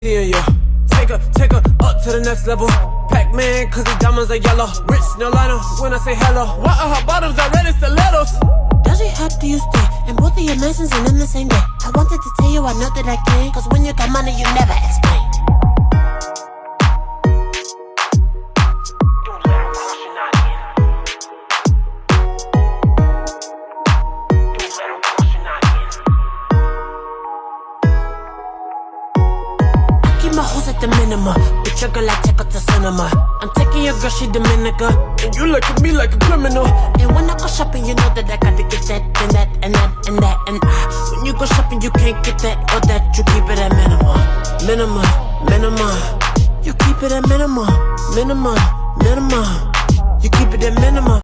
Yeah, take her up to the next level. Pac-Man, cause his diamonds are yellow. Rich, no liner, when I say hello. Why are her bottoms already stilettos? Does she have to you stay? And both of your mansions and in the same day. I wanted to tell you I know that I can, cause when you got money you never explain. My hoes at the minimum, with your girl I take her to cinema. I'm taking your girl, she Dominica, and you look at me like a criminal. And when I go shopping, you know that I gotta get that, and that, and that, and that, and when you go shopping, you can't get that or that. You keep it at minimum, minimum. You keep it at minimum, minimum. You keep it at minimum.